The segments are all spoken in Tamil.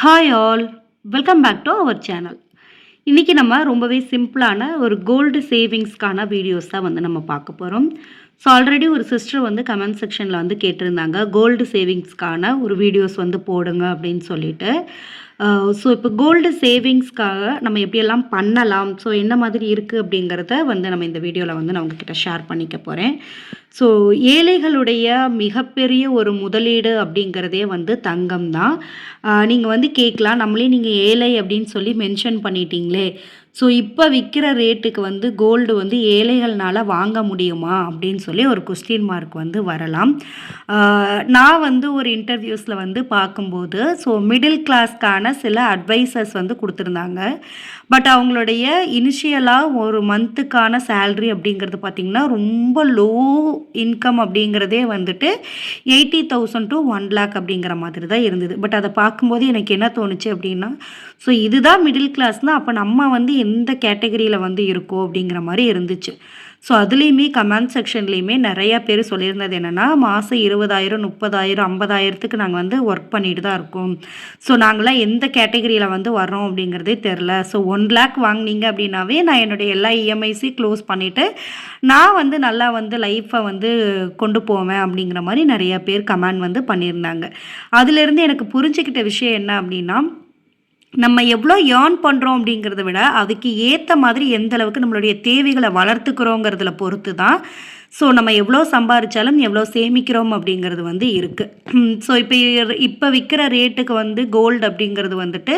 Hi all, welcome back to our channel. இன்றைக்கி நம்ம ரொம்பவே சிம்பிளான ஒரு கோல்டு சேவிங்ஸ்க்கான வீடியோஸ் தான் வந்து நம்ம பார்க்க போகிறோம். ஸோ ஆல்ரெடி ஒரு சிஸ்டர் வந்து கமெண்ட் செக்ஷனில் வந்து கேட்டிருந்தாங்க, கோல்டு சேவிங்ஸ்க்கான ஒரு வீடியோஸ் வந்து போடுங்க அப்படின்னு சொல்லிட்டு. ஸோ இப்போ கோல்டு சேவிங்ஸ்க்காக நம்ம எப்படியெல்லாம் பண்ணலாம், ஸோ என்ன மாதிரி இருக்குது அப்படிங்கிறத வந்து நம்ம இந்த வீடியோவில் வந்து நான் உங்ககிட்ட ஷேர் பண்ணிக்க போகிறேன். ஸோ ஏழைகளுடைய மிகப்பெரிய ஒரு முதலீடு அப்படிங்கிறதே வந்து தங்கம் தான். நீங்கள் வந்து கேட்கலாம், நம்மளே நீங்கள் ஏழை அப்படின்னு சொல்லி மென்ஷன் பண்ணிட்டீங்களே, ஸோ இப்போ விற்கிற ரேட்டுக்கு வந்து கோல்டு வந்து ஏழைகள்னால வாங்க முடியுமா அப்படின்னு சொல்லி ஒரு கொஸ்டின் மார்க் வந்து வரலாம். நான் வந்து ஒரு இன்டர்வியூஸில் வந்து பார்க்கும்போது ஸோ மிடில் கிளாஸ்க்கான சில அட்வைசர்ஸ் வந்து கொடுத்துருந்தாங்க. பட் அவங்களுடைய இனிஷியலாக ஒரு மந்த்துக்கான சேல்ரி அப்படிங்கிறது பார்த்திங்கன்னா ரொம்ப லோ இன்கம் அப்படிங்கிறதே வந்துட்டு 80,000 to 1,00,000 அப்படிங்கிற மாதிரி தான் இருந்தது. பட் அதை பார்க்கும்போது எனக்கு என்ன தோணுச்சு அப்படின்னா, ஸோ இதுதான் மிடில் கிளாஸ்னால் அப்போ நம்ம வந்து எந்த கேட்டகரியில் வந்து இருக்கோம் அப்படிங்கிற மாதிரி இருந்துச்சு. ஸோ அதுலேயுமே கமெண்ட் செக்ஷன்லேயுமே நிறையா பேர் சொல்லியிருந்தது என்னென்னா, மாதம் 20,000 30,000 50,000க்கு நாங்கள் வந்து ஒர்க் பண்ணிட்டு தான் இருக்கோம். ஸோ நாங்களாம் எந்த கேட்டகரியில் வந்து வர்றோம் அப்படிங்கிறதே தெரில. ஸோ 1,00,000 வாங்கினீங்க அப்படின்னாவே நான் என்னுடைய எல்லா இஎம்ஐசி க்ளோஸ் பண்ணிவிட்டு நான் வந்து நல்லா வந்து லைஃப்பை வந்து கொண்டு போவேன் அப்படிங்கிற மாதிரி நிறையா பேர் கமெண்ட் வந்து பண்ணியிருந்தாங்க. அதுலேருந்து எனக்கு புரிஞ்சுக்கிட்ட விஷயம் என்ன அப்படின்னா, நம்ம எவ்வளோ ஏர்ன் பண்ணுறோம் அப்படிங்கிறத விட அதுக்கு ஏற்ற மாதிரி எந்த அளவுக்கு நம்மளுடைய தேவைகளை வளர்த்துக்கிறோங்கிறதுல பொறுத்து தான் ஸோ நம்ம எவ்வளோ சம்பாதிச்சாலும் எவ்வளோ சேமிக்கிறோம் அப்படிங்கிறது வந்து இருக்குது. ஸோ இப்போ விற்கிற ரேட்டுக்கு வந்து கோல்டு அப்படிங்கிறது வந்துட்டு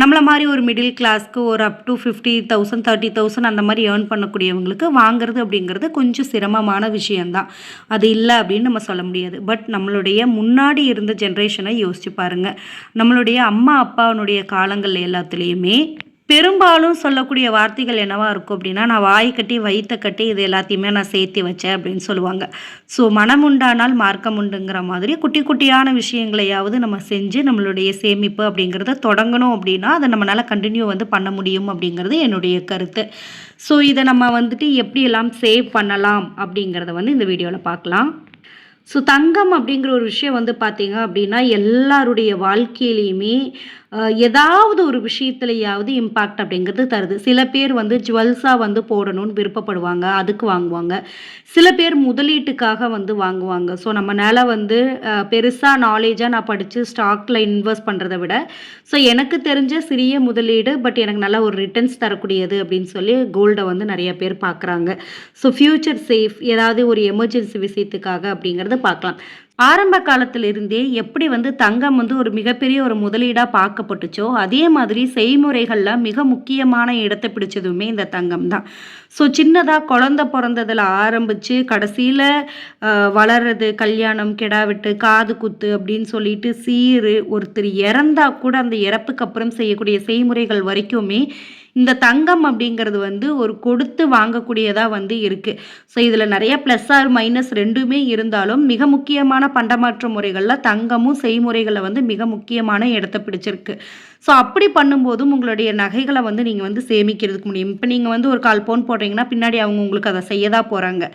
நம்மளை மாதிரி ஒரு மிடில் கிளாஸ்க்கு ஒரு அப் டு 50,000 30,000 அந்த மாதிரி ஏர்ன் பண்ணக்கூடியவங்களுக்கு வாங்குறது அப்படிங்கிறது கொஞ்சம் சிரமமான விஷயந்தான். அது இல்லை அப்படின்னு நம்ம சொல்ல முடியாது. பட் நம்மளுடைய முன்னாடி இருந்த ஜென்ரேஷனை யோசிச்சு பாருங்கள். நம்மளுடைய அம்மா அப்பாவுடைய காலங்கள் எல்லாத்துலேயுமே பெரும்பாலும் சொல்லக்கூடிய வார்த்தைகள் என்னவா இருக்கும் அப்படின்னா, நான் வாய் கட்டி வயிற்ற கட்டி இது எல்லாத்தையுமே நான் சேர்த்து வச்சேன் அப்படின்னு சொல்லுவாங்க. ஸோ மனம் உண்டானால் மார்க்கம் உண்டுங்கிற மாதிரி குட்டி குட்டியான விஷயங்களையாவது நம்ம செஞ்சு நம்மளுடைய சேமிப்பு அப்படிங்கிறத தொடங்கணும் அப்படின்னா அதை நம்மளால் கண்டினியூ வந்து பண்ண முடியும் அப்படிங்கிறது என்னுடைய கருத்து. ஸோ இதை நம்ம வந்துட்டு எப்படியெல்லாம் சேவ் பண்ணலாம் அப்படிங்கிறத வந்து இந்த வீடியோவில் பார்க்கலாம். ஸோ தங்கம் அப்படிங்கிற ஒரு விஷயம் வந்து பார்த்தீங்க அப்படின்னா எல்லாருடைய வாழ்க்கையிலையுமே ஏதாவது ஒரு விஷயத்துலையாவது இம்பேக்ட் அப்படிங்கிறது தருது. சில பேர் வந்து ஜுவல்ஸாக வந்து போடணும்னு விருப்பப்படுவாங்க, அதுக்கு வாங்குவாங்க. சில பேர் முதலீட்டுக்காக வந்து வாங்குவாங்க. ஸோ நம்மளால் வந்து பெருசாக நாலேஜாக நான் படித்து ஸ்டாக்கில் இன்வெஸ்ட் பண்ணுறதை விட ஸோ எனக்கு தெரிஞ்ச சிறிய முதலீடு பட் எனக்கு நல்ல ஒரு ரிட்டர்ன்ஸ் தரக்கூடியது அப்படின்னு சொல்லி கோல்டை வந்து நிறைய பேர் பார்க்குறாங்க. ஸோ ஃப்யூச்சர் சேஃப் ஏதாவது ஒரு எமர்ஜென்சி விஷயத்துக்காக அப்படிங்கிறத பார்க்கலாம். ஆரம்ப காலத்திலிருந்தே எப்படி வந்து தங்கம் வந்து ஒரு மிகப்பெரிய ஒரு முதலீடாக பார்க்கப்பட்டுச்சோ அதே மாதிரி செய்முறைகளில் மிக முக்கியமான இடத்தை பிடிச்சதுமே இந்த தங்கம் தான். ஸோ சின்னதாக குழந்த பிறந்ததில் ஆரம்பித்து கடைசியில் வளர்றது, கல்யாணம், கிடாவிட்டு, காது குத்து அப்படின்னு சொல்லிட்டு சீரு, ஒருத்தர் இறந்தா கூட அந்த இறப்புக்கு அப்புறம் செய்யக்கூடிய செய்முறைகள் வரைக்குமே இந்த தங்கம் அப்படிங்கிறது வந்து ஒரு கொடுத்து வாங்கக்கூடியதாக வந்து இருக்குது. ஸோ இதில் நிறைய ப்ளஸ் ஆர் மைனஸ் ரெண்டுமே இருந்தாலும் மிக முக்கியமான பண்டமாற்று முறைகளில் தங்கமும் செய்முறைகளில் வந்து மிக முக்கியமான இடத்த பிடிச்சிருக்கு. ஸோ அப்படி பண்ணும்போதும் உங்களுடைய நகைகளை வந்து நீங்கள் வந்து சேமிக்கிறதுக்கு முடியும். இப்போ நீங்கள் வந்து ஒரு 1/4 பவுன் போடுறீங்கன்னா பின்னாடி அவங்க உங்களுக்கு அதை செய்ய தான் போகிறாங்க.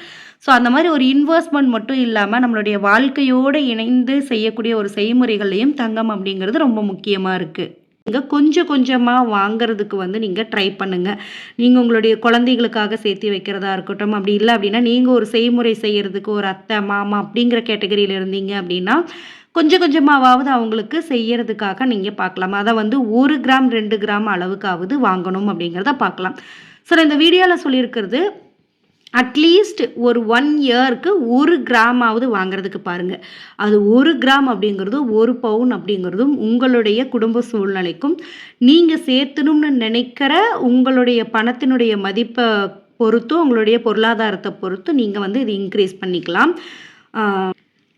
ஸோ அந்த மாதிரி ஒரு இன்வெஸ்ட்மெண்ட் மட்டும் இல்லாமல் நம்மளுடைய வாழ்க்கையோடு இணைந்து செய்யக்கூடிய ஒரு செய்முறைகள்லையும் தங்கம் அப்படிங்கிறது ரொம்ப முக்கியமாக இருக்குது. நீங்கள் கொஞ்சம் கொஞ்சமாக வாங்கிறதுக்கு வந்து நீங்கள் ட்ரை பண்ணுங்கள். நீங்கள் உங்களுடைய குழந்தைகளுக்காக சேர்த்து வைக்கிறதா இருக்கட்டும், அப்படி இல்லை அப்படின்னா நீங்கள் ஒரு செய்முறை செய்கிறதுக்கு ஒரு அத்தை மாமா அப்படிங்கிற கேட்டகரியில் இருந்தீங்க அப்படின்னா கொஞ்சம் கொஞ்சமாவது அவங்களுக்கு செய்யறதுக்காக நீங்கள் பார்க்கலாம். அதை வந்து 1 கிராம் 2 கிராம் அளவுக்காவது வாங்கணும் அப்படிங்கிறத பார்க்கலாம். சார் இந்த வீடியோவில் சொல்லியிருக்கிறது அட்லீஸ்ட் ஒரு 1 இயருக்கு 1 கிராமாவது வாங்குறதுக்கு பாருங்கள். அது 1 கிராம் அப்படிங்கிறதும் 1 பவுன் அப்படிங்கிறதும் உங்களுடைய குடும்ப சூழ்நிலைக்கும் நீங்கள் சேர்த்தணும்னு நினைக்கிற உங்களுடைய பணத்தினுடைய மதிப்பை பொறுத்தும் உங்களுடைய பொருளாதாரத்தை பொறுத்தும் நீங்கள் வந்து இது இன்க்ரீஸ் பண்ணிக்கலாம்.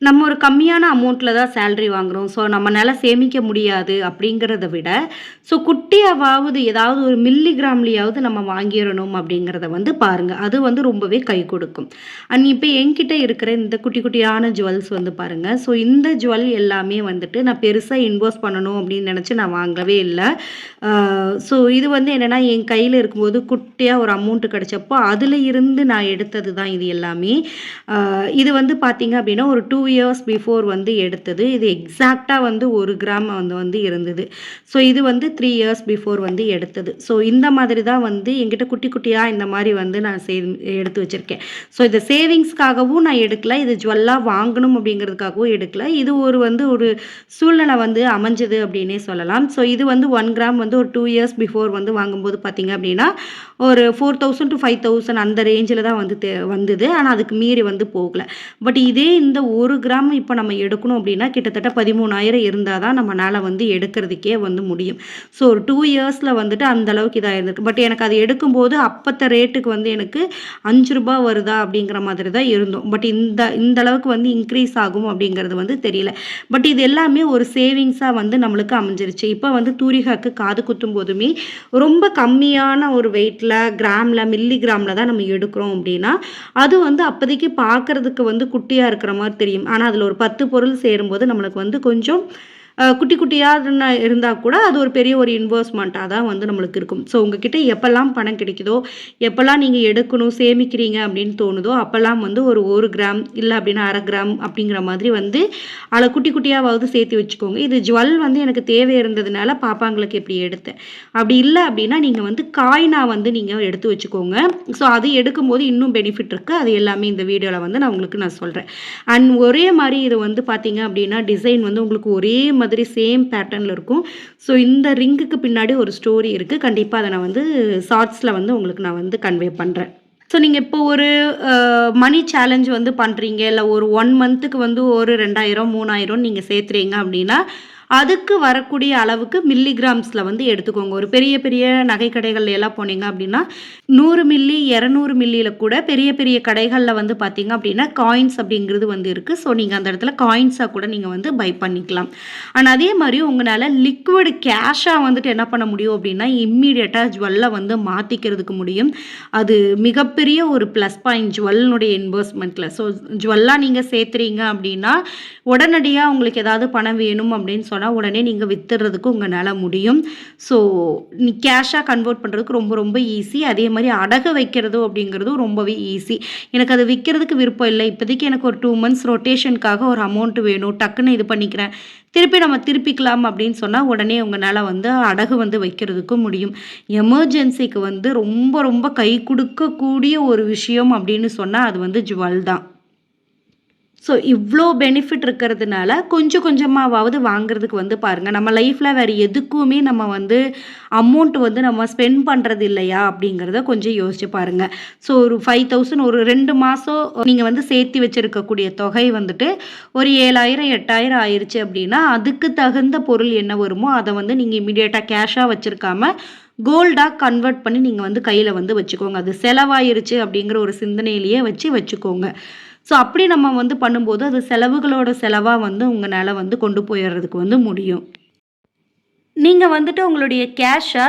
நம்ம ஒரு கம்மியான அமௌண்ட்டில் தான் சேல்ரி வாங்குகிறோம், ஸோ நம்மளால் சேமிக்க முடியாது அப்படிங்கிறத விட ஸோ குட்டியாவது ஏதாவது ஒரு மில்லிகிராம்லேயாவது நம்ம வாங்கிடணும் அப்படிங்கிறத வந்து பாருங்கள். அது வந்து ரொம்பவே கை கொடுக்கும். அண்ட் இப்போ என்கிட்ட இருக்கிற இந்த குட்டி குட்டியான ஜுவல்ஸ் வந்து பாருங்கள். ஸோ இந்த ஜுவல் எல்லாமே வந்துட்டு நான் பெருசாக இன்வெஸ்ட் பண்ணணும் அப்படின்னு நினச்சி நான் வாங்கவே இல்லை. ஸோ இது வந்து என்னென்னா என் கையில் இருக்கும்போது குட்டியாக ஒரு அமௌண்ட்டு கிடச்சப்போ அதில் இருந்து நான் எடுத்தது தான் இது எல்லாமே. இது வந்து பார்த்திங்க அப்படின்னா ஒரு 2 இயர்ஸ் பிஃபோர் வந்து எடுத்தது. இது எக்ஸாக்டாக வந்து 1 கிராம் வந்து இருந்தது. ஸோ இது வந்து 3 இயர்ஸ் பிஃபோர் வந்து எடுத்தது. ஸோ இந்த மாதிரி தான் வந்து என்கிட்ட குட்டி குட்டியாக இந்த மாதிரி வந்து நான் எடுத்து வச்சுருக்கேன். ஸோ இதை சேவிங்ஸ்க்காகவும் நான் எடுக்கல, இது ஜுவல்லாக வாங்கணும் அப்படிங்கிறதுக்காகவும் எடுக்கல. இது ஒரு சூழ்நிலை வந்து அமைஞ்சது அப்படின்னே சொல்லலாம். ஸோ இது வந்து 1 கிராம் வந்து ஒரு 2 இயர்ஸ் பிஃபோர் வந்து வாங்கும்போது பார்த்தீங்க அப்படின்னா ஒரு 4000 to 5000 அந்த ரேஞ்சில் தான் வந்து வந்தது. ஆனால் அதுக்கு மீறி வந்து போகல. பட் இதே இந்த 1 கிராம் இப்போ நம்ம எடுக்கணும் அப்படின்னா கிட்டத்தட்ட 13,000 இருந்தால் தான் நம்மளால் வந்து எடுக்கிறதுக்கே வந்து முடியும். ஸோ ஒரு 2 இயர்ஸில் வந்துட்டு அந்த அளவுக்கு இதாக இருந்திருக்கு. பட் எனக்கு அது எடுக்கும்போது அப்பத்த ரேட்டுக்கு வந்து எனக்கு ₹5 வருதா அப்படிங்கிற மாதிரி தான் இருந்தோம். பட் இந்த அளவுக்கு வந்து இன்க்ரீஸ் ஆகும் அப்படிங்கிறது வந்து தெரியல. பட் இது எல்லாமே ஒரு சேவிங்ஸாக வந்து நம்மளுக்கு அமைஞ்சிருச்சு. இப்போ வந்து தூரிகாக்கு காது குத்தும் போதுமே ரொம்ப கம்மியான ஒரு வெயிட்டில் கிராமில் மில்லிகிராமில் தான் நம்ம எடுக்கிறோம் அப்படின்னா அது வந்து அப்போதைக்கு பார்க்குறதுக்கு வந்து குட்டியாக இருக்கிற மாதிரி தெரியும். ஆனால் அதில் ஒரு 10 பொருள் சேரும்போது நம்மளுக்கு வந்து கொஞ்சம் குட்டி குட்டியாக இருந்தால் கூட அது ஒரு பெரிய ஒரு இன்வெஸ்ட்மெண்ட்டாக தான் வந்து நம்மளுக்கு இருக்கும். ஸோ உங்ககிட்ட எப்போல்லாம் பணம் கிடைக்குதோ, எப்போல்லாம் நீங்கள் எடுக்கணும் சேமிக்கிறீங்க அப்படின்னு தோணுதோ அப்போல்லாம் வந்து ஒரு 1 கிராம் இல்லை அப்படின்னா 1/2 கிராம் அப்படிங்கிற மாதிரி வந்து அதில் குட்டி குட்டியாவது சேர்த்து வச்சுக்கோங்க. இது ஜுவல் வந்து எனக்கு தேவை இருந்ததுனால பாப்பாங்களுக்கு எப்படி எடுத்தேன். அப்படி இல்லை அப்படின்னா நீங்கள் வந்து காயினா வந்து நீங்கள் எடுத்து வச்சுக்கோங்க. ஸோ அது எடுக்கும்போது இன்னும் பெனிஃபிட் இருக்குது. அது எல்லாமே இந்த வீடியோவில் வந்து நான் சொல்கிறேன். அண்ட் ஒரே மாதிரி இது வந்து பார்த்தீங்க அப்படின்னா டிசைன் வந்து உங்களுக்கு ஒரே மாதிரி சேம் பேட்டர்னில் இருக்கும். ஸோ இந்த ரிங்குக்கு பின்னாடி ஒரு ஸ்டோரி இருக்குது. கண்டிப்பாக அதை நான் வந்து ஷார்ட்ஸில் வந்து உங்களுக்கு நான் வந்து கன்வே பண்ணுறேன். ஸோ நீங்கள் இப்போ ஒரு மணி சேலஞ்ச் வந்து பண்ணுறீங்க, இல்லை ஒரு 1 மந்த்துக்கு வந்து ஒரு 2000 3000 நீங்கள் சேர்த்துறீங்க அப்படின்னா அதுக்கு வரக்கூடிய அளவுக்கு மில்லிகிராம்ஸில் வந்து எடுத்துக்கோங்க. ஒரு பெரிய பெரிய நகை கடைகள்ல எல்லாம் போனீங்க அப்படின்னா 100 மில்லி 200 மில்லியில் கூட பெரிய பெரிய கடைகளில் வந்து பார்த்தீங்க அப்படின்னா காயின்ஸ் அப்படிங்கிறது வந்து இருக்குது. ஸோ நீங்கள் அந்த இடத்துல காயின்ஸாக கூட நீங்கள் வந்து பை பண்ணிக்கலாம். ஆனால் அதே மாதிரி உங்களால் லிக்விட் கேஷாக வந்துட்டு என்ன பண்ண முடியும் அப்படின்னா இம்மீடியட்டாக ஜுவல்லை வந்து மாற்றிக்கிறதுக்கு முடியும். அது மிகப்பெரிய ஒரு ப்ளஸ் பாயிண்ட் ஜுவல்னுடைய இன்வெஸ்ட்மெண்ட்டில். ஸோ ஜுவல்லாக நீங்கள் சேர்த்துறீங்க அப்படின்னா உடனடியாக உங்களுக்கு ஏதாவது பணம் வேணும் அப்படின்னு சொன்னால் உடனே நீங்கள் வித்துறதுக்கு உங்களால் முடியும். ஸோ நீ கேஷாக கன்வெர்ட் பண்ணுறதுக்கு ரொம்ப ரொம்ப ஈஸி. அதே மாதிரி அடகு வைக்கிறதோ அப்படிங்கிறதும் ரொம்பவே ஈஸி. எனக்கு அது விற்கிறதுக்கு விருப்பம் இல்லை, இப்போதைக்கு எனக்கு ஒரு 2 மந்த்ஸ் ரொட்டேஷனுக்காக ஒரு அமௌண்ட் வேணும், டக்குன்னு இது பண்ணிக்கிறேன், திருப்பி நம்ம திருப்பிக்கலாம் அப்படின்னு சொன்னால் உடனே உங்களால் வந்து அடகு வந்து வைக்கிறதுக்கும் முடியும். எமர்ஜென்சிக்கு வந்து ரொம்ப ரொம்ப கை கொடுக்கக்கூடிய ஒரு விஷயம் அப்படின்னு சொன்னால் அது வந்து ஜுவல் தான். ஸோ இவ்வளோ பெனிஃபிட் இருக்கிறதுனால கொஞ்சம் கொஞ்சமாவது வாங்குறதுக்கு வந்து பாருங்கள். நம்ம லைஃப்பில் வேறு எதுக்குமே நம்ம வந்து அமௌண்ட் வந்து நம்ம ஸ்பெண்ட் பண்ணுறது இல்லையா அப்படிங்கிறத கொஞ்சம் யோசிச்சு பாருங்கள். ஸோ ஒரு 5000 ஒரு 2 மாதம் நீங்கள் வந்து சேர்த்து வச்சுருக்கக்கூடிய தொகை வந்துட்டு ஒரு 7000 8000 ஆயிடுச்சு அப்படின்னா அதுக்கு தகுந்த பொருள் என்ன வருமோ அதை வந்து நீங்கள் இமீடியட்டாக கேஷாக வச்சுருக்காம கோல்டாக கன்வெர்ட் பண்ணி நீங்கள் வந்து கையில் வந்து வச்சுக்கோங்க. அது செலவாயிருச்சு அப்படிங்கிற ஒரு சிந்தனையிலேயே வச்சுக்கோங்க. ஸோ அப்படி நம்ம வந்து பண்ணும்போது அது செலவுகளோட செலவாக வந்து உங்களால் வந்து கொண்டு போயிடுறதுக்கு வந்து முடியும். நீங்கள் வந்துட்டு உங்களுடைய கேஷை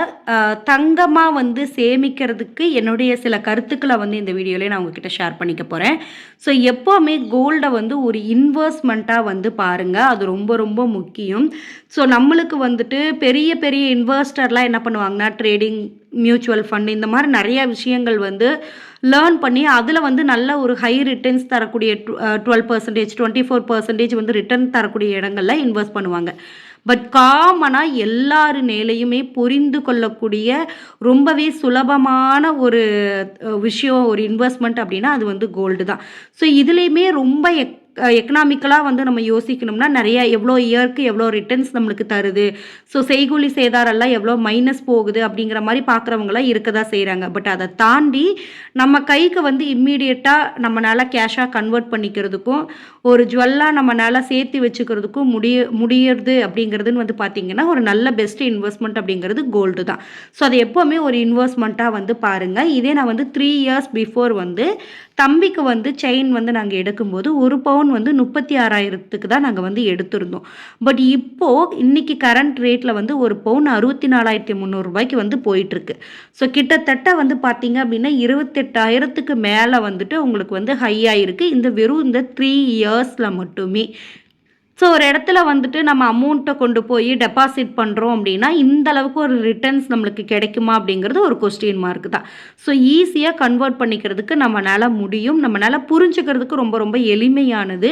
தங்கமாக வந்து சேமிக்கிறதுக்கு என்னுடைய சில கருத்துக்களை வந்து இந்த வீடியோவிலே நான் உங்ககிட்ட ஷேர் பண்ணிக்க போகிறேன். ஸோ எப்போவுமே கோல்டை வந்து ஒரு இன்வெஸ்ட்மெண்ட்டாக வந்து பாருங்கள். அது ரொம்ப ரொம்ப முக்கியம். ஸோ நம்மளுக்கு வந்துட்டு பெரிய பெரிய இன்வெஸ்டர்லாம் என்ன பண்ணுவாங்கன்னா ட்ரேடிங், மியூச்சுவல் ஃபண்ட் இந்த மாதிரி நிறையா விஷயங்கள் வந்து லேர்ன் பண்ணி அதில் வந்து நல்ல ஒரு ஹை ரிட்டர்ன்ஸ் தரக்கூடிய 12% 24% வந்து ரிட்டர்ன் தரக்கூடிய இடங்களில் இன்வெஸ்ட் பண்ணுவாங்க. பட் காமனாக எல்லார் மேலேயுமே புரிந்து கொள்ளக்கூடிய ரொம்பவே சுலபமான ஒரு விஷயம் ஒரு இன்வெஸ்ட்மெண்ட் அப்படின்னா அது வந்து கோல்டு தான். ஸோ இதுலேயுமே ரொம்ப எக்கனாமிக்கலாக வந்து நம்ம யோசிக்கணும்னா நிறைய எவ்வளோ இயருக்கு எவ்வளோ ரிட்டர்ன்ஸ் நம்மளுக்கு தருது, ஸோ செய்கூலி சேதாரெல்லாம் எவ்வளோ மைனஸ் போகுது அப்படிங்கிற மாதிரி பார்க்குறவங்களாம் இருக்க தான் செய்கிறாங்க. பட் அதை தாண்டி நம்ம கைக்கு வந்து இம்மீடியட்டாக நம்மளால் கேஷாக கன்வெர்ட் பண்ணிக்கிறதுக்கும் ஒரு ஜுவல்லாக நம்மளால் சேர்த்து வச்சுக்கிறதுக்கும் முடியறது அப்படிங்கிறதுன்னு வந்து பார்த்திங்கன்னா ஒரு நல்ல பெஸ்ட் இன்வெஸ்ட்மெண்ட் அப்படிங்கிறது கோல்டு தான். ஸோ அதை எப்போவுமே ஒரு இன்வெஸ்ட்மெண்ட்டாக வந்து பாருங்கள். இதே நான் வந்து 3 இயர்ஸ் பிஃபோர் வந்து தம்பிக்கு வந்து செயின் வந்து நாங்கள் எடுக்கும்போது 1 பவுன் வந்து 36,000க்கு தான் நாங்கள் வந்து எடுத்திருந்தோம். பட் இப்போது இன்றைக்கி கரண்ட் ரேட்டில் வந்து 1 பவுன் 64,300 வந்து போயிட்டுருக்கு. ஸோ கிட்டத்தட்ட வந்து பார்த்திங்க அப்படின்னா 28,000க்கு மேலே வந்துட்டு உங்களுக்கு வந்து ஹை ஆகிருக்கு இந்த வெறும் இந்த 3 இயர்ஸில் மட்டுமே. ஸோ ஒரு இடத்துல வந்துட்டு நம்ம அமௌண்ட்டை கொண்டு போய் டெபாசிட் பண்ணுறோம் அப்படின்னா இந்த அளவுக்கு ஒரு ரிட்டர்ன்ஸ் நம்மளுக்கு கிடைக்குமா அப்படிங்கிறது ஒரு கொஸ்டின் மார்க் தான். ஸோ ஈஸியாக கன்வெர்ட் பண்ணிக்கிறதுக்கு நம்மளால் முடியும், நம்மளால் புரிஞ்சுக்கிறதுக்கு ரொம்ப ரொம்ப எளிமையானது.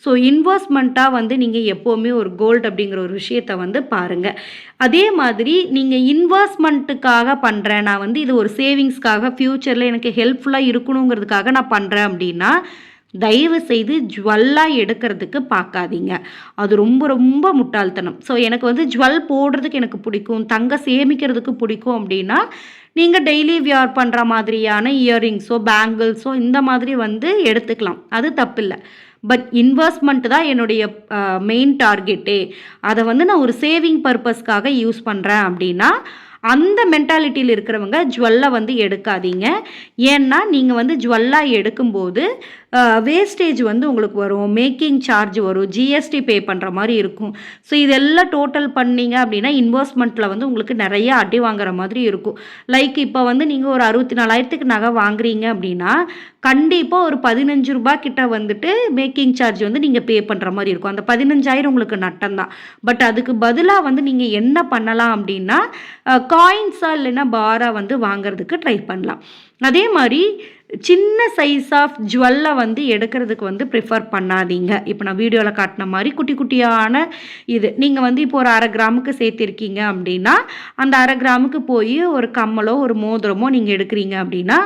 ஸோ இன்வெஸ்ட்மெண்ட்டாக வந்து நீங்கள் எப்போவுமே ஒரு கோல்டு அப்படிங்கிற ஒரு விஷயத்தை வந்து பாருங்கள். அதே மாதிரி நீங்கள் இன்வெஸ்ட்மெண்ட்டுக்காக பண்ணுறேன், நான் வந்து இது ஒரு சேவிங்ஸ்க்காக ஃப்யூச்சரில் எனக்கு ஹெல்ப்ஃபுல்லாக இருக்கணுங்கிறதுக்காக நான் பண்ணுறேன் அப்படின்னா தயவு செய்து ஜுவல்லாக எடுக்கிறதுக்கு பார்க்காதீங்க. அது ரொம்ப ரொம்ப முட்டாள்தனம். ஸோ எனக்கு வந்து ஜுவல் போடுறதுக்கு எனக்கு பிடிக்கும், தங்க சேமிக்கிறதுக்கு பிடிக்கும் அப்படின்னா நீங்கள் டெய்லி வியர் பண்ணுற மாதிரியான இயரிங்ஸோ பேங்கிள்ஸோ இந்த மாதிரி வந்து எடுத்துக்கலாம், அது தப்பில்லை. பட் இன்வெஸ்ட்மெண்ட் தான் என்னுடைய மெயின் டார்கெட்டே, அதை வந்து நான் ஒரு சேவிங் பர்பஸ்க்காக யூஸ் பண்ணுறேன் அப்படின்னா அந்த மென்டாலிட்டியில் இருக்கிறவங்க ஜுவல்லை வந்து எடுக்காதீங்க. ஏன்னா நீங்கள் வந்து ஜுவல்லாக எடுக்கும்போது வேஸ்டேஜ் வந்து உங்களுக்கு வரும், மேக்கிங் சார்ஜ் வரும், ஜிஎஸ்டி பே பண்ணுற மாதிரி இருக்கும். ஸோ இதெல்லாம் டோட்டல் பண்ணிங்க அப்படின்னா இன்வெஸ்ட்மெண்ட்டில் வந்து உங்களுக்கு நிறைய அடி வாங்குற மாதிரி இருக்கும். லைக் இப்போ வந்து நீங்கள் ஒரு 64,000க்கு நகை வாங்குறீங்க அப்படின்னா கண்டிப்பாக ஒரு 15 ரூபா கிட்ட வந்துட்டு மேக்கிங் சார்ஜ் வந்து நீங்கள் பே பண்ணுற மாதிரி இருக்கும். அந்த 15,000 உங்களுக்கு நட்டம் தான். பட் அதுக்கு பதிலாக வந்து நீங்கள் என்ன பண்ணலாம் அப்படின்னா காயின்ஸாக இல்லைன்னா பாராக வந்து வாங்குறதுக்கு ட்ரை பண்ணலாம். அதே மாதிரி சின்ன சைஸ் ஆஃப் ஜுவல்லை வந்து எடுக்கிறதுக்கு வந்து ப்ரிஃபர் பண்ணாதீங்க. இப்போ நான் வீடியோவில் காட்டின மாதிரி குட்டி குட்டியான இது நீங்கள் வந்து இப்போ ஒரு 1/2 கிராமுக்கு சேர்த்திருக்கீங்க அப்படின்னா அந்த 1/2 கிராமுக்கு போய் ஒரு கம்மலோ ஒரு மோதிரமோ நீங்கள் எடுக்கிறீங்க அப்படின்னா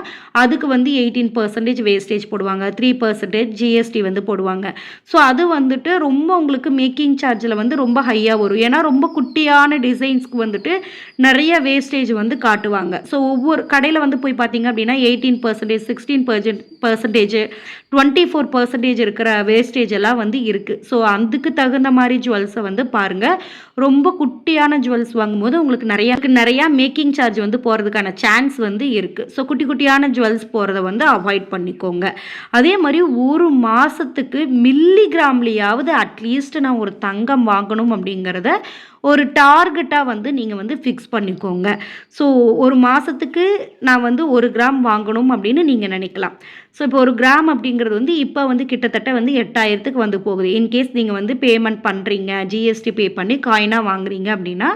அதுக்கு வந்து 18% வேஸ்டேஜ் போடுவாங்க, 3% ஜிஎஸ்டி வந்து போடுவாங்க. ஸோ அது வந்துட்டு ரொம்ப உங்களுக்கு மேக்கிங் சார்ஜில் வந்து ரொம்ப ஹையாக வரும். ஏன்னா ரொம்ப குட்டியான டிசைன்ஸ்க்கு வந்துட்டு நிறைய வேஸ்டேஜ் வந்து காட்டுவாங்க. ஸோ ஒவ்வொரு கடையில் வந்து போய் பார்த்தீங்க அப்படின்னா 18%, 16%, 24% இருக்கிற வேஸ்டேஜ் எல்லாம் வந்து இருக்குது. ஸோ அதுக்கு தகுந்த மாதிரி ஜுவல்ஸை வந்து பாருங்கள். ரொம்ப குட்டியான ஜுவல்ஸ் வாங்கும்போது உங்களுக்கு நிறையா மேக்கிங் சார்ஜ் வந்து போகிறதுக்கான சான்ஸ் வந்து இருக்குது. ஸோ குட்டி குட்டியான ஜுவல்ஸ் போகிறத வந்து அவாய்ட் பண்ணிக்கோங்க. அதே மாதிரி ஒரு மாதத்துக்கு மில்லிகிராம்லேயாவது அட்லீஸ்ட் நான் ஒரு தங்கம் வாங்கணும் அப்படிங்கிறத ஒரு டார்கெட்டாக வந்து நீங்கள் வந்து ஃபிக்ஸ் பண்ணிக்கோங்க. ஸோ ஒரு மாதத்துக்கு நான் வந்து 1 கிராம் வாங்கணும் அப்படின்னு நீங்கள் நினைக்கலாம். ஸோ இப்போ 1 கிராம் அப்படிங்கிறது வந்து இப்போ வந்து கிட்டத்தட்ட வந்து 8,000க்கு வந்து போகுது. இன்கேஸ் நீங்கள் வந்து பேமெண்ட் பண்ணுறீங்க, ஜிஎஸ்டி பே பண்ணி காயினாக வாங்குறீங்க அப்படின்னா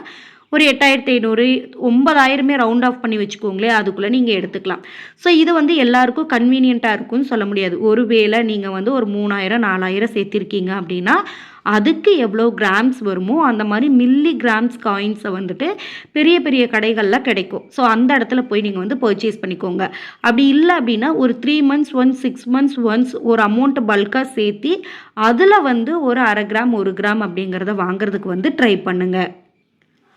ஒரு 8,500, 9,000 ரவுண்ட் ஆஃப் பண்ணி வச்சுக்கோங்களேன், அதுக்குள்ளே நீங்கள் எடுத்துக்கலாம். ஸோ இது வந்து எல்லாருக்கும் கன்வீனியண்ட்டாக இருக்கும்னு சொல்ல முடியாது. ஒருவேளை நீங்கள் வந்து ஒரு 3,000, 4,000 சேர்த்திருக்கீங்க அப்படின்னா அதுக்கு எவ்வளோ கிராம்ஸ் வருமோ அந்த மாதிரி மில்லி கிராம்ஸ் காயின்ஸை வந்துட்டு பெரிய பெரிய கடைகளில் கிடைக்கும். ஸோ அந்த இடத்துல போய் நீங்கள் வந்து பர்ச்சேஸ் பண்ணிக்கோங்க. அப்படி இல்லை அப்படின்னா ஒரு 3 months ஒன்ஸ், 6 months ஒன்ஸ் ஒரு அமௌண்ட்டு பல்காக சேர்த்தி அதில் வந்து ஒரு 1/2 கிராம் 1 கிராம் அப்படிங்கிறத வாங்குறதுக்கு வந்து ட்ரை பண்ணுங்கள்.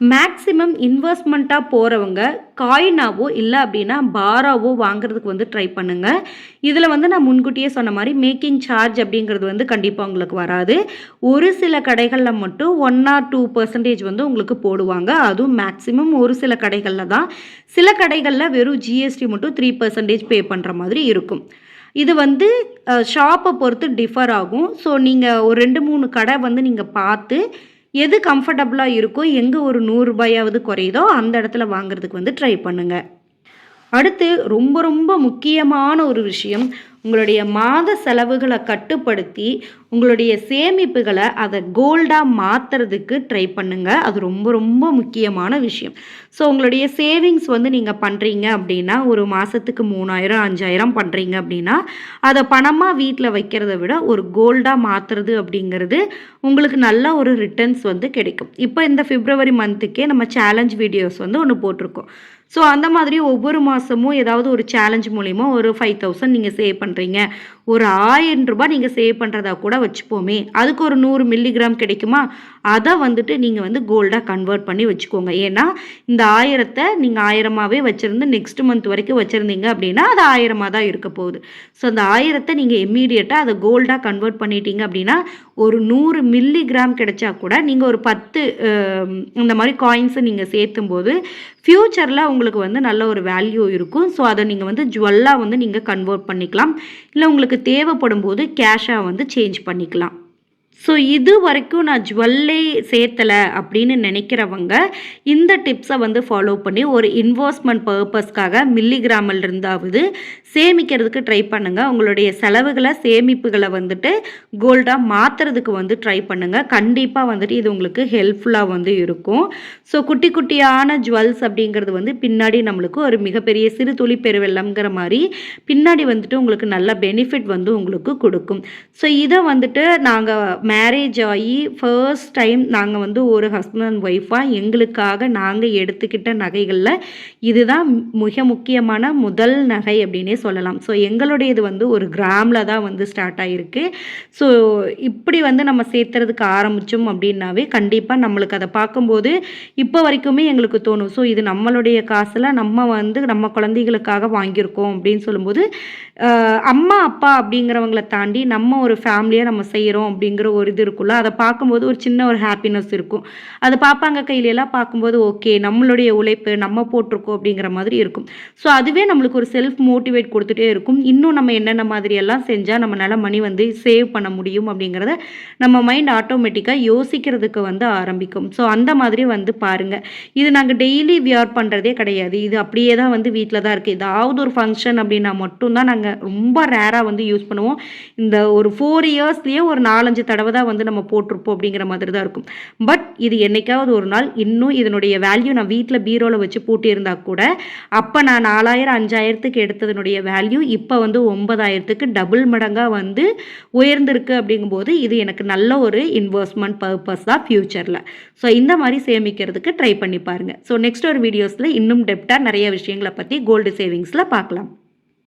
மேக்ஸிமம் இன்வெஸ்ட்மெண்ட்டாக போகிறவங்க காயினாவோ இல்லை அப்படின்னா பாராவோ வாங்குறதுக்கு வந்து ட்ரை பண்ணுங்கள். இதில் வந்து நான் முன்கூட்டியே சொன்ன மாதிரி மேக்கிங் சார்ஜ் அப்படிங்கிறது வந்து கண்டிப்பாக உங்களுக்கு வராது. ஒரு சில கடைகளில் மட்டும் 1 or 2% வந்து உங்களுக்கு போடுவாங்க. அதுவும் மேக்ஸிமம் ஒரு சில கடைகளில் தான். சில கடைகளில் வெறும் ஜிஎஸ்டி மட்டும் 3% பே பண்ணுற மாதிரி இருக்கும். இது வந்து ஷாப்பை பொறுத்து டிஃபர் ஆகும். ஸோ நீங்கள் ஒரு 2-3 கடை வந்து நீங்கள் பார்த்து எது கம்ஃபர்டபுளாக இருக்கோ, எங்கே ஒரு 100 ரூபாயாவது குறையுதோ அந்த இடத்துல வாங்குறதுக்கு வந்து ட்ரை பண்ணுங்கள். அடுத்து ரொம்ப ரொம்ப முக்கியமான ஒரு விஷயம், உங்களுடைய மாத செலவுகளை கட்டுப்படுத்தி உங்களுடைய சேமிப்புகளை அதை கோல்டாக மாற்றுறதுக்கு ட்ரை பண்ணுங்கள். அது ரொம்ப ரொம்ப முக்கியமான விஷயம். ஸோ உங்களுடைய சேவிங்ஸ் வந்து நீங்கள் பண்ணுறீங்க அப்படின்னா ஒரு மாதத்துக்கு 3,000, 5,000 பண்ணுறீங்க அப்படின்னா அதை பணமாக வீட்டில் வைக்கிறத விட ஒரு கோல்டாக மாற்றுறது அப்படிங்கிறது உங்களுக்கு நல்ல ஒரு ரிட்டர்ன்ஸ் வந்து கிடைக்கும். இப்போ இந்த February மந்த்துக்கே நம்ம சேலஞ்ச் வீடியோஸ் வந்து ஒன்று போட்டிருக்கோம். ஸோ அந்த மாதிரி ஒவ்வொரு மாதமும் ஏதாவது ஒரு சேலஞ்ச் மூலிமா ஒரு 5,000 நீங்கள் சேவ் பண்ணுறீங்க, ஒரு 1,000 ரூபாய் நீங்கள் சேவ் பண்ணுறதா கூட வச்சுப்போமே, அதுக்கு ஒரு 100 மில்லிகிராம் கிடைக்குமா, அதை வந்துட்டு நீங்கள் வந்து கோல்டாக கன்வெர்ட் பண்ணி வச்சுக்கோங்க. ஏன்னா இந்த 1000த்தை நீங்கள் 1000ஆகவே வச்சுருந்து நெக்ஸ்ட் மந்த் வரைக்கும் வச்சுருந்தீங்க அப்படின்னா அது 1000ஆக தான் இருக்க போகுது. ஸோ அந்த 1000த்தை நீங்கள் இம்மீடியட்டாக அதை கோல்டாக கன்வெர்ட் பண்ணிட்டீங்க அப்படின்னா ஒரு 100 மில்லிகிராம் கிடைச்சா கூட நீங்கள் ஒரு 10 இந்த மாதிரி காயின்ஸை நீங்கள் சேர்த்தும் போது ஃப்யூச்சரில் உங்களுக்கு வந்து நல்ல ஒரு வேல்யூ இருக்கும். ஸோ அதை நீங்கள் வந்து ஜுவல்லாக வந்து நீங்கள் கன்வெர்ட் பண்ணிக்கலாம், இல்லை உங்களுக்கு தேவைப்படும் போது கேஷாக வந்து சேஞ்ச் பண்ணிக்கலாம். ஸோ இது வரைக்கும் நான் ஜுவல்லே சேர்த்தலை அப்படின்னு நினைக்கிறவங்க இந்த டிப்ஸை வந்து ஃபாலோ பண்ணி ஒரு இன்வெஸ்ட்மெண்ட் பர்பஸ்க்காக மில்லிகிராமில் இருந்தாவது சேமிக்கிறதுக்கு ட்ரை பண்ணுங்கள். உங்களுடைய செலவுகளை சேமிப்புகளை வந்துட்டு கோல்டாக மாற்றுறதுக்கு வந்து ட்ரை பண்ணுங்கள். கண்டிப்பாக வந்துட்டு இது உங்களுக்கு ஹெல்ப்ஃபுல்லாக வந்து இருக்கும். ஸோ குட்டி குட்டியான ஜுவல்ஸ் அப்படிங்கிறது வந்து பின்னாடி நம்மளுக்கு ஒரு மிகப்பெரிய சிறு துளி பெருவெள்ளம்ங்கிற மாதிரி பின்னாடி வந்துட்டு உங்களுக்கு நல்ல பெனிஃபிட் வந்து உங்களுக்கு கொடுக்கும். ஸோ இதை வந்துட்டு நாங்கள் மேரேஜ் ஆகி ஃபர்ஸ்ட் டைம் நாங்கள் வந்து ஒரு ஹஸ்பண்ட் அண்ட் ஒய்ஃபாக எங்களுக்காக நாங்கள் எடுத்துக்கிட்ட நகைகளில் இதுதான் மிக முக்கியமான முதல் நகை அப்படின்னே சொல்லலாம். ஸோ எங்களுடையது வந்து ஒரு கிராமில் தான் வந்து ஸ்டார்ட் ஆகிருக்கு. ஸோ இப்படி வந்து நம்ம சேர்த்துறதுக்கு ஆரம்பித்தோம் அப்படின்னாவே கண்டிப்பாக நம்மளுக்கு அதை பார்க்கும்போது இப்போ வரைக்குமே எங்களுக்கு தோணும், ஸோ இது நம்மளுடைய காசில் நம்ம வந்து நம்ம குழந்தைகளுக்காக வாங்கியிருக்கோம் அப்படின்னு சொல்லும்போது அம்மா அப்பா அப்படிங்கிறவங்களை தாண்டி நம்ம ஒரு ஃபேமிலியாக நம்ம செய்கிறோம் அப்படிங்கிற ஒரு இது இருக்குல்ல, அதை பார்க்கும்போது ஒரு சின்ன ஒரு ஹாப்பினஸ் இருக்கும். அதை பார்ப்பாங்க கையிலெல்லாம் பார்க்கும்போது ஓகே நம்மளுடைய உழைப்பு நம்ம போட்டிருக்கோம் அப்படிங்கிற மாதிரி இருக்கும். ஸோ அதுவே நம்மளுக்கு ஒரு செல்ஃப் மோட்டிவேட் கொடுத்துட்டே இருக்கும். இன்னும் நம்ம என்னென்ன மாதிரியெல்லாம் செஞ்சால் நம்மளால் மணி வந்து சேவ் பண்ண முடியும் அப்படிங்கிறத நம்ம மைண்ட் ஆட்டோமேட்டிக்காக யோசிக்கிறதுக்கு வந்து ஆரம்பிக்கும். ஸோ அந்த மாதிரி வந்து பாருங்கள். இது நாங்கள் டெய்லி வியர் பண்ணுறதே கிடையாது. இது அப்படியே தான் வந்து வீட்டில் தான் இருக்குது. ஏதாவது ஒரு ஃபங்க்ஷன் அப்படின்னா மட்டும்தான் நாங்கள் ரொம்ப ரேராக வந்து யூஸ் பண்ணுவோம். இந்த ஒரு 4 இயர்ஸ்லேயே ஒரு 4-5 தடவை தான் வந்து நம்ம போட்டிருப்போம் அப்படிங்கிற மாதிரி தான் இருக்கும். பட் இது என்னைக்காவது ஒரு நாள் இன்னும் இதனுடைய வேல்யூ நான் வீட்டில் பீரோவில் வச்சு பூட்டியிருந்தா கூட அப்போ நான் 4000 5000க்கு எடுத்ததனுடைய வேல்யூ இப்போ வந்து 9000க்கு டபுள் மடங்காக வந்து உயர்ந்திருக்கு. அப்படிங்கும்போது இது எனக்கு நல்ல ஒரு இன்வெஸ்ட்மெண்ட் பர்பஸ் தான் ஃப்யூச்சரில். ஸோ இந்த மாதிரி சேமிக்கிறதுக்கு ட்ரை பண்ணி பாருங்கள். ஸோ நெக்ஸ்ட் ஒரு வீடியோஸில் இன்னும் டெப்டாக நிறைய விஷயங்களை பற்றி கோல்டு சேவிங்ஸில் பார்க்கலாம்.